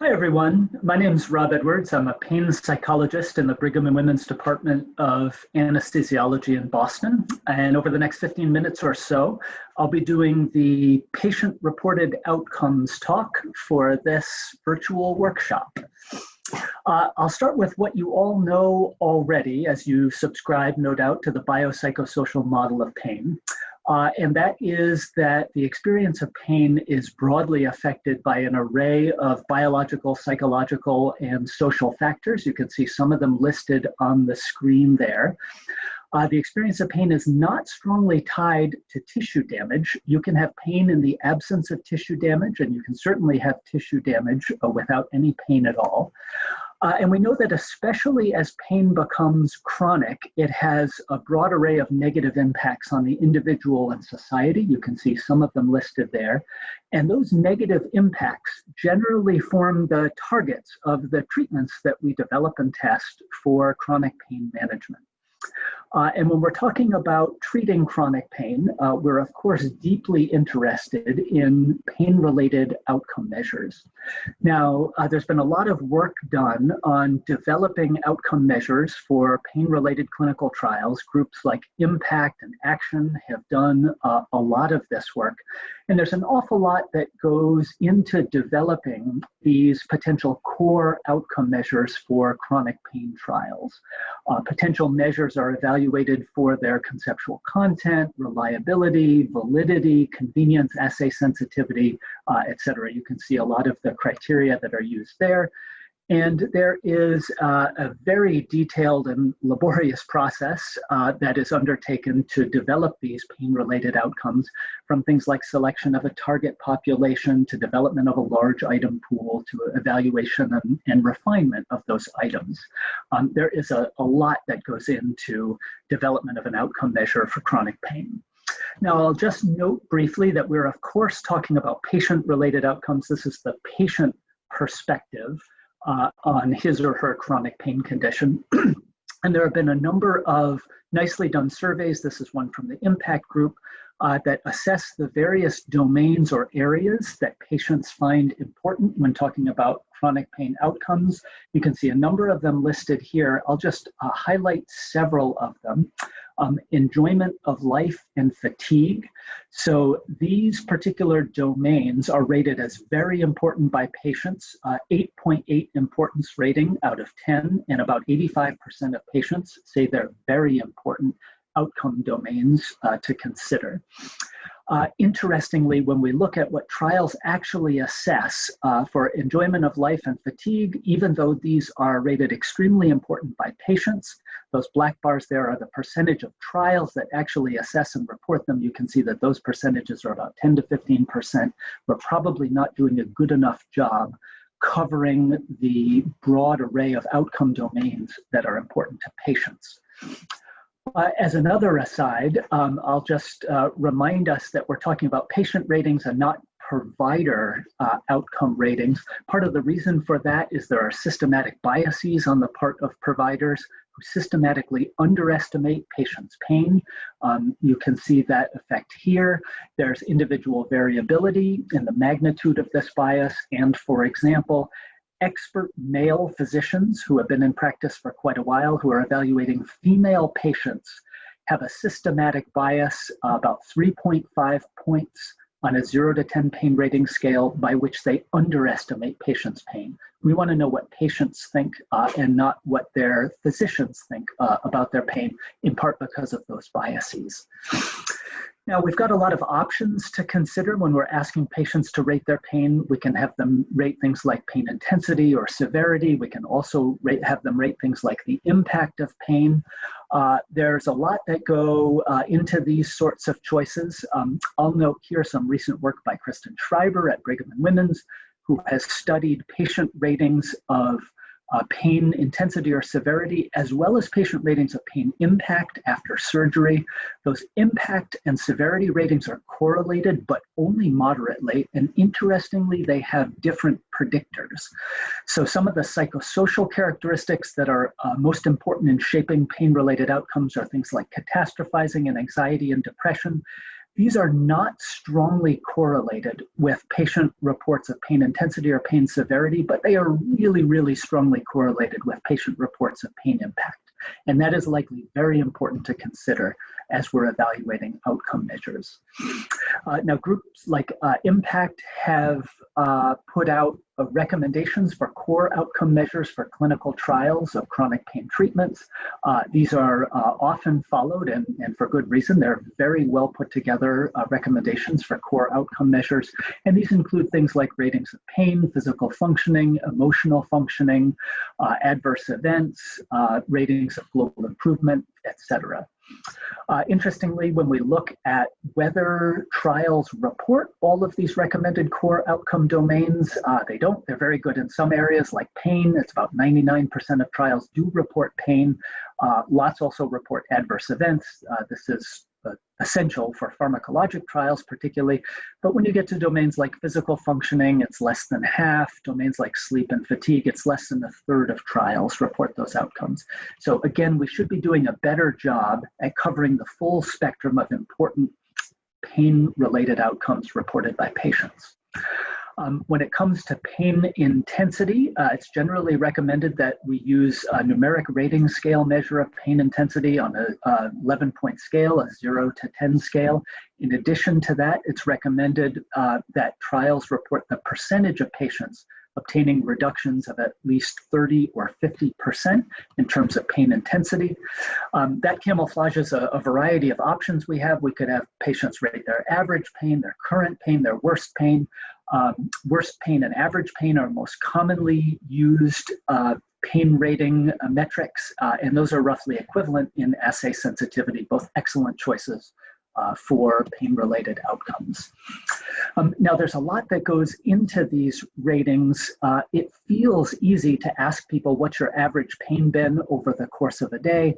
Hi, everyone. My name is Rob Edwards. I'm a pain psychologist in the Brigham and Women's Department of Anesthesiology in Boston. And over the next 15 minutes or so, I'll be doing the patient-reported outcomes talk for this virtual workshop. I'll start with what you all know already as you subscribe, no doubt, to the biopsychosocial model of pain. And that is that the experience of pain is broadly affected by an array of biological, psychological, and social factors. You can see some of them listed on the screen there. The experience of pain is not strongly tied to tissue damage. You can have pain in the absence of tissue damage, and you can certainly have tissue damage without any pain at all. And we know that especially as pain becomes chronic, it has a broad array of negative impacts on the individual and society. You can see some of them listed there. And those negative impacts generally form the targets of the treatments that we develop and test for chronic pain management. And when we're talking about treating chronic pain, we're of course deeply interested in pain-related outcome measures. Now, there's been a lot of work done on developing outcome measures for pain-related clinical trials. Groups like Impact and Action have done a lot of this work. And there's an awful lot that goes into developing these potential core outcome measures for chronic pain trials. Potential measures are evaluated for their conceptual content, reliability, validity, convenience, assay sensitivity, et cetera. You can see a lot of the criteria that are used there. And there is a very detailed and laborious process that is undertaken to develop these pain-related outcomes, from things like selection of a target population to development of a large item pool to evaluation and refinement of those items. There is a lot that goes into development of an outcome measure for chronic pain. Now, I'll just note briefly that we're, of course, talking about patient-related outcomes. This is the patient perspective on his or her chronic pain condition. And there have been a number of nicely done surveys. This is one from the Impact Group that assess the various domains or areas that patients find important when talking about chronic pain outcomes. You can see a number of them listed here. I'll just highlight several of them. Enjoyment of life and fatigue. So these particular domains are rated as very important by patients, 8.8 importance rating out of 10, and about 85% of patients say they're very important outcome domains to consider. Interestingly, when we look at what trials actually assess for enjoyment of life and fatigue, even though these are rated extremely important by patients, those black bars there are the percentage of trials that actually assess and report them. You can see that those percentages are about 10 to 15%. We're probably not doing a good enough job covering the broad array of outcome domains that are important to patients. As another aside, I'll just remind us that we're talking about patient ratings and not provider outcome ratings. Part of the reason for that is there are systematic biases on the part of providers who systematically underestimate patients' pain. You can see that effect here. There's individual variability in the magnitude of this bias, and for example, expert male physicians who have been in practice for quite a while, who are evaluating female patients, have a systematic bias about 3.5 points on a 0 to 10 pain rating scale by which they underestimate patients' pain. We want to know what patients think and not what their physicians think about their pain, in part because of those biases. Now, we've got a lot of options to consider when we're asking patients to rate their pain. We can have them rate things like pain intensity or severity. We can also have them rate things like the impact of pain. There's a lot that go into these sorts of choices. I'll note here some recent work by Kristen Schreiber at Brigham and Women's, who has studied patient ratings of pain intensity or severity, as well as patient ratings of pain impact after surgery. Those impact and severity ratings are correlated, but only moderately. And interestingly, they have different predictors. So some of the psychosocial characteristics that are most important in shaping pain-related outcomes are things like catastrophizing and anxiety and depression. These are not strongly correlated with patient reports of pain intensity or pain severity, but they are really, really strongly correlated with patient reports of pain impact. And that is likely very important to consider as we're evaluating outcome measures. Now, groups like Impact have put out recommendations for core outcome measures for clinical trials of chronic pain treatments. These are often followed, and for good reason. They're very well put together recommendations for core outcome measures. And these include things like ratings of pain, physical functioning, emotional functioning, adverse events, ratings of global improvement, etc. Interestingly, when we look at whether trials report all of these recommended core outcome domains, they don't. They're very good in some areas like pain. It's about 99% of trials do report pain. Lots also report adverse events. This is essential for pharmacologic trials particularly, but when you get to domains like physical functioning, it's less than half. Domains like sleep and fatigue, it's less than a third of trials report those outcomes. So again, we should be doing a better job at covering the full spectrum of important pain-related outcomes reported by patients. When it comes to pain intensity, it's generally recommended that we use a numeric rating scale measure of pain intensity on a 11-point scale, a 0 to 10 scale. In addition to that, it's recommended that trials report the percentage of patients obtaining reductions of at least 30 or 50% in terms of pain intensity. That camouflages a variety of options we have. We could have patients rate their average pain, their current pain, their worst pain. Worst pain and average pain are most commonly used pain rating metrics, and those are roughly equivalent in assay sensitivity, both excellent choices for pain-related outcomes. Now, there's a lot that goes into these ratings. It feels easy to ask people, what's your average pain been over the course of a day?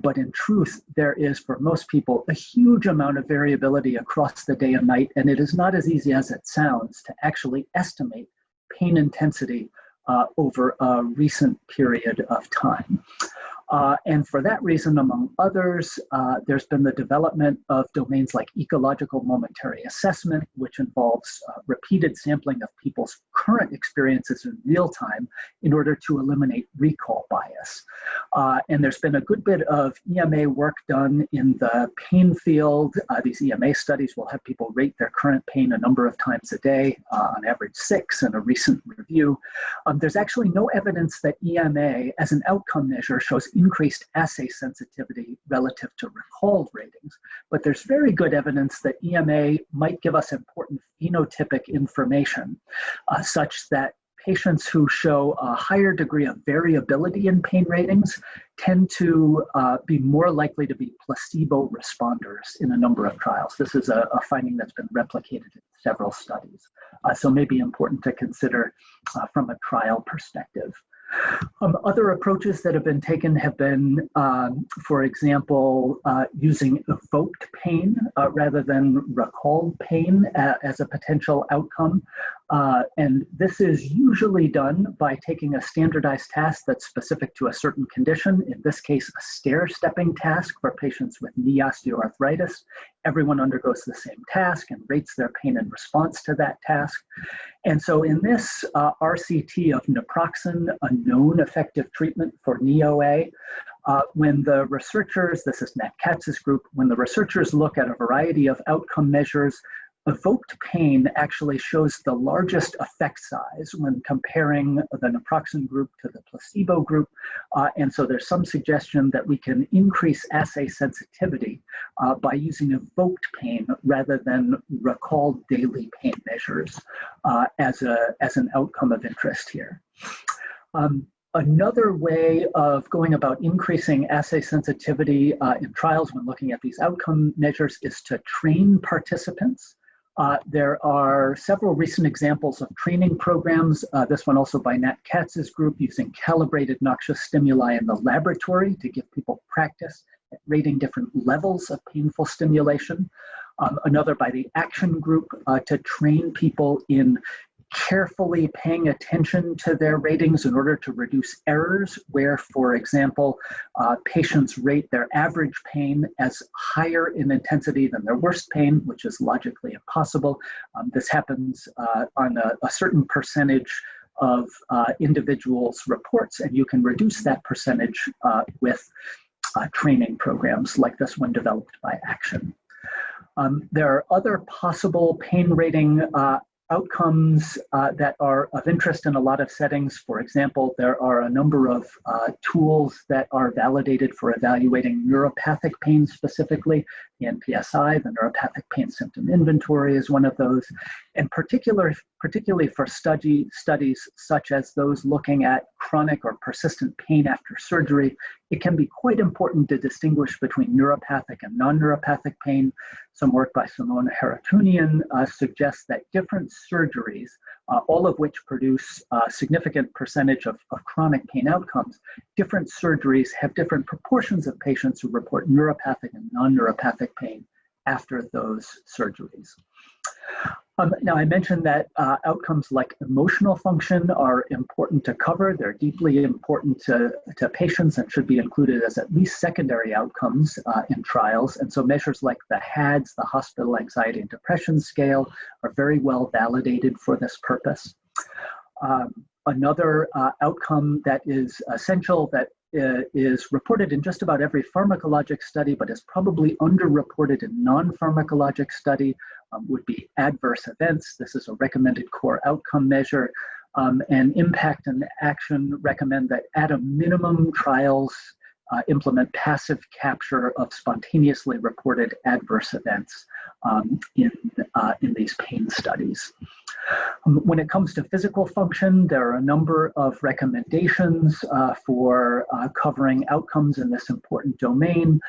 But in truth, there is, for most people, a huge amount of variability across the day and night, and it is not as easy as it sounds to actually estimate pain intensity over a recent period of time. And for that reason, among others, there's been the development of domains like ecological momentary assessment, which involves repeated sampling of people's current experiences in real time in order to eliminate recall bias. And there's been a good bit of EMA work done in the pain field. These EMA studies will have people rate their current pain a number of times a day, on average 6 in a recent review. There's actually no evidence that EMA as an outcome measure shows increased assay sensitivity relative to recalled ratings, but there's very good evidence that EMA might give us important phenotypic information, such that patients who show a higher degree of variability in pain ratings tend to be more likely to be placebo responders in a number of trials. This is a finding that's been replicated in several studies, so may be important to consider from a trial perspective. Other approaches that have been taken have been, for example, using evoked pain rather than recalled pain as a potential outcome. And this is usually done by taking a standardized task that's specific to a certain condition, in this case, a stair-stepping task for patients with knee osteoarthritis. Everyone undergoes the same task and rates their pain in response to that task. And so in this RCT of naproxen, a known effective treatment for knee OA, when the researchers, this is Matt Katz's group, when the researchers look at a variety of outcome measures, evoked pain actually shows the largest effect size when comparing the naproxen group to the placebo group. And so there's some suggestion that we can increase assay sensitivity by using evoked pain rather than recalled daily pain measures as an outcome of interest here. Another way of going about increasing assay sensitivity in trials when looking at these outcome measures is to train participants. There are several recent examples of training programs, this one also by Nat Katz's group, using calibrated noxious stimuli in the laboratory to give people practice at rating different levels of painful stimulation. Another by the Action Group to train people in carefully paying attention to their ratings in order to reduce errors where, for example, patients rate their average pain as higher in intensity than their worst pain, which is logically impossible. This happens on a certain percentage of individuals' reports, and you can reduce that percentage with training programs like this one developed by Action. There are other possible pain rating outcomes that are of interest in a lot of settings. For example, there are a number of tools that are validated for evaluating neuropathic pain specifically. The NPSI, the Neuropathic Pain Symptom Inventory, is one of those. And particularly for studies such as those looking at chronic or persistent pain after surgery, it can be quite important to distinguish between neuropathic and non-neuropathic pain. Some work by Simona Haratunian suggests that different surgeries, all of which produce a significant percentage of chronic pain outcomes, different surgeries have different proportions of patients who report neuropathic and non-neuropathic pain after those surgeries. Now, I mentioned that outcomes like emotional function are important to cover. They're deeply important to patients and should be included as at least secondary outcomes in trials. And so measures like the HADS, the Hospital Anxiety and Depression Scale, are very well validated for this purpose. Another outcome that is essential that is reported in just about every pharmacologic study, but is probably underreported in non-pharmacologic study, would be adverse events. This is a recommended core outcome measure, and Impact and Action recommend that at a minimum trials implement passive capture of spontaneously reported adverse events in these pain studies. When it comes to physical function, there are a number of recommendations for covering outcomes in this important domain.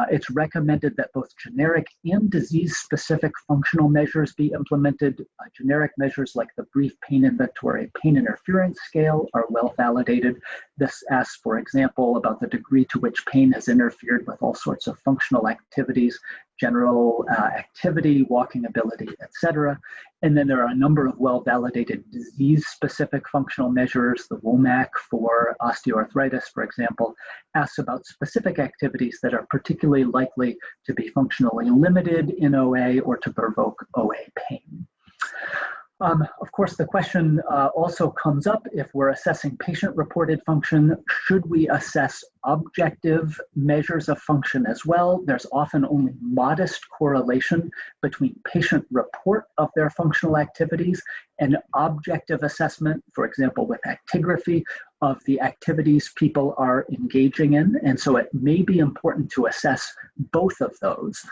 It's recommended that both generic and disease-specific functional measures be implemented. Generic measures like the Brief Pain Inventory Pain Interference Scale are well validated. This asks, for example, about the degree to which pain has interfered with all sorts of functional activities, general activity, walking ability, etc. And then there are a number of well-validated disease-specific functional measures. The WOMAC for osteoarthritis, for example, asks about specific activities that are particularly likely to be functionally limited in OA or to provoke OA pain. Of course, the question also comes up if we're assessing patient-reported function, should we assess objective measures of function as well? There's often only modest correlation between patient report of their functional activities and objective assessment, for example, with actigraphy of the activities people are engaging in. And so it may be important to assess both of those.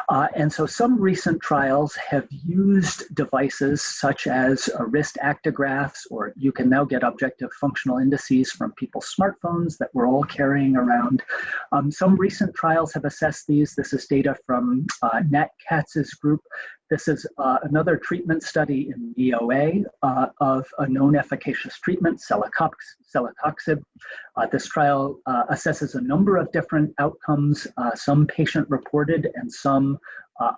And so some recent trials have used devices such as wrist actigraphs, or you can now get objective functional indices from people's smartphones that we're all carrying around. Some recent trials have assessed these. This is data from Nat Katz's group. This is another treatment study in EOA of a known efficacious treatment, celecoxib. This trial assesses a number of different outcomes, some patient-reported and some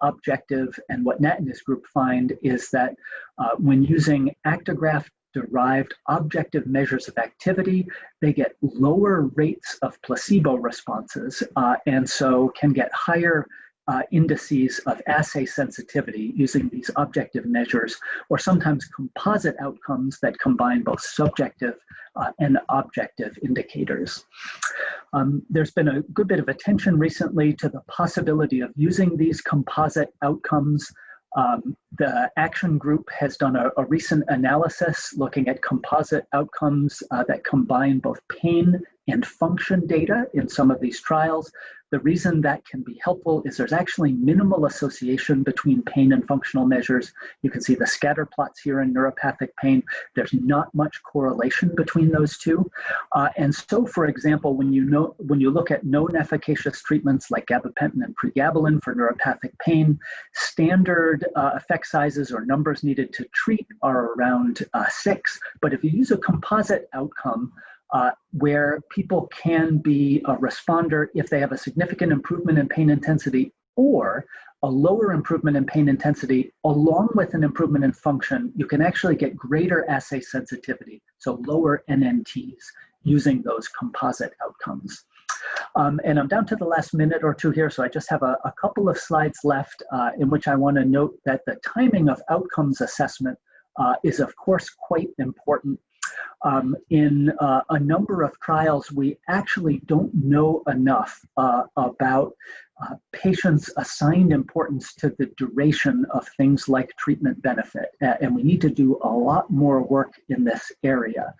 objective. And what Nat and his group find is that when using actigraph-derived objective measures of activity, they get lower rates of placebo responses, and so can get higher indices of assay sensitivity using these objective measures, or sometimes composite outcomes that combine both subjective and objective indicators. There's been a good bit of attention recently to the possibility of using these composite outcomes. The Action Group has done a recent analysis looking at composite outcomes that combine both pain and function data in some of these trials. The reason that can be helpful is there's actually minimal association between pain and functional measures. You can see the scatter plots here in neuropathic pain. There's not much correlation between those two. And so, for example, when you look at known efficacious treatments like gabapentin and pregabalin for neuropathic pain, standard effect sizes or numbers needed to treat are around 6. But if you use a composite outcome, where people can be a responder if they have a significant improvement in pain intensity or a lower improvement in pain intensity along with an improvement in function, you can actually get greater assay sensitivity, so lower NNTs using those composite outcomes. And I'm down to the last minute or two here, so I just have a couple of slides left in which I want to note that the timing of outcomes assessment is, of course, quite important. In a number of trials, we actually don't know enough about patients' assigned importance to the duration of things like treatment benefit, and we need to do a lot more work in this area.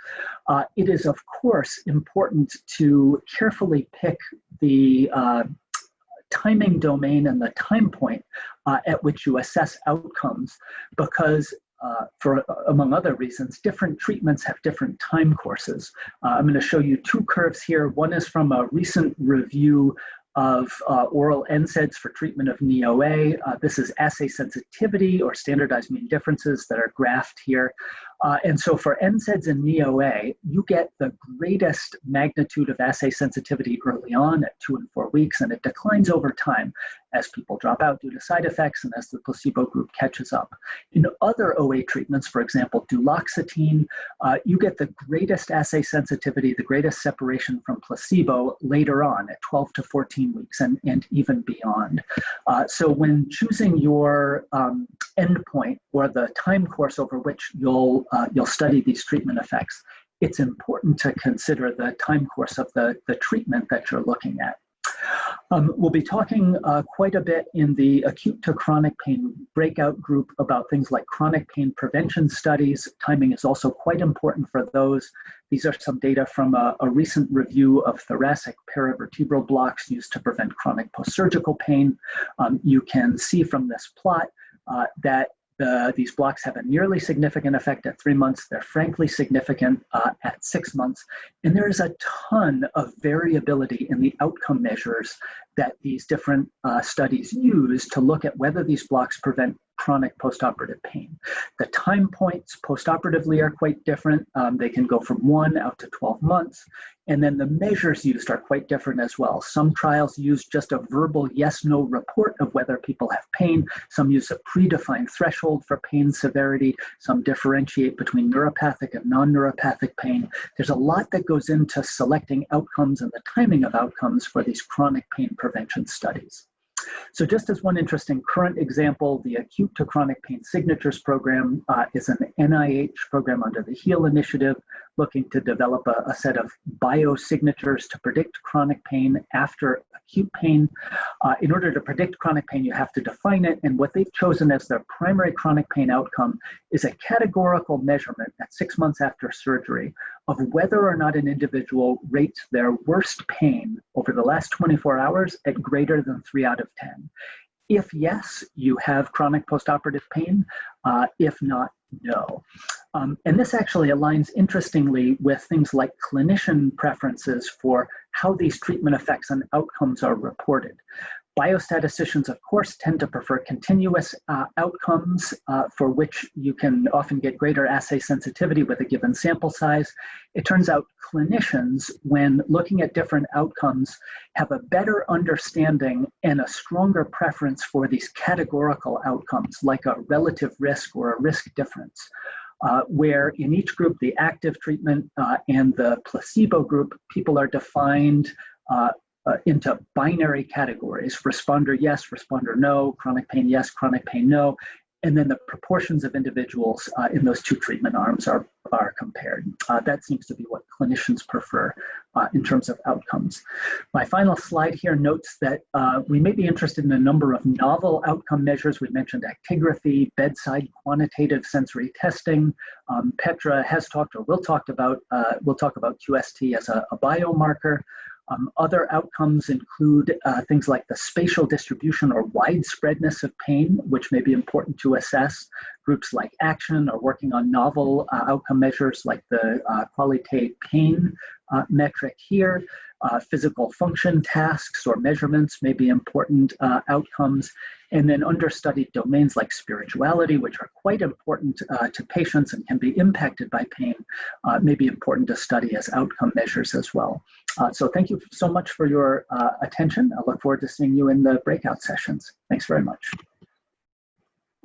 It is, of course, important to carefully pick the timing domain and the time point at which you assess outcomes, because for among other reasons, different treatments have different time courses. I'm going to show you two curves here. One is from a recent review of oral NSAIDs for treatment of NEOA. This is assay sensitivity or standardized mean differences that are graphed here. And so for NSAIDs and NEOA, you get the greatest magnitude of assay sensitivity early on at 2 and 4 weeks, and it declines over time as people drop out due to side effects and as the placebo group catches up. In other OA treatments, for example, duloxetine, you get the greatest assay sensitivity, the greatest separation from placebo later on at 12 to 14 weeks and even beyond. So when choosing your endpoint or the time course over which you'll study these treatment effects, it's important to consider the time course of the treatment that you're looking at. We'll be talking quite a bit in the acute to chronic pain breakout group about things like chronic pain prevention studies. Timing is also quite important for those. These are some data from a recent review of thoracic paravertebral blocks used to prevent chronic post-surgical pain. You can see from this plot that these blocks have a nearly significant effect at 3 months. They're frankly significant at 6 months. And there is a ton of variability in the outcome measures that these different studies use to look at whether these blocks prevent chronic postoperative pain. The time points postoperatively are quite different. They can go from 1 out to 12 months. And then the measures used are quite different as well. Some trials use just a verbal yes-no report of whether people have pain. Some use a predefined threshold for pain severity. Some differentiate between neuropathic and non-neuropathic pain. There's a lot that goes into selecting outcomes and the timing of outcomes for these chronic pain prevention studies. So just as one interesting current example, the Acute to Chronic Pain Signatures Program is an NIH program under the HEAL Initiative, looking to develop a set of biosignatures to predict chronic pain after acute pain. In order to predict chronic pain, you have to define it, and what they've chosen as their primary chronic pain outcome is a categorical measurement at 6 months after surgery of whether or not an individual rates their worst pain over the last 24 hours at greater than 3 out of 10. If yes, you have chronic postoperative pain. If not, no. And this actually aligns interestingly with things like clinician preferences for how these treatment effects and outcomes are reported. Biostatisticians, of course, tend to prefer continuous outcomes for which you can often get greater assay sensitivity with a given sample size. It turns out clinicians, when looking at different outcomes, have a better understanding and a stronger preference for these categorical outcomes, like a relative risk or a risk difference. Where in each group, the active treatment and the placebo group, people are defined into binary categories: responder yes, responder no, chronic pain yes, chronic pain no, and then the proportions of individuals in those two treatment arms are compared. That seems to be what clinicians prefer in terms of outcomes. My final slide here notes that we may be interested in a number of novel outcome measures. We mentioned actigraphy, bedside quantitative sensory testing. Petra has talked, or will talk about QST as a biomarker. Other outcomes include things like the spatial distribution or widespreadness of pain, which may be important to assess. Groups like Action are working on novel outcome measures like the Qualité Pain metric here. Physical function tasks or measurements may be important outcomes. And then understudied domains like spirituality, which are quite important to patients and can be impacted by pain, may be important to study as outcome measures as well. So thank you so much for your attention. I look forward to seeing you in the breakout sessions. Thanks very much.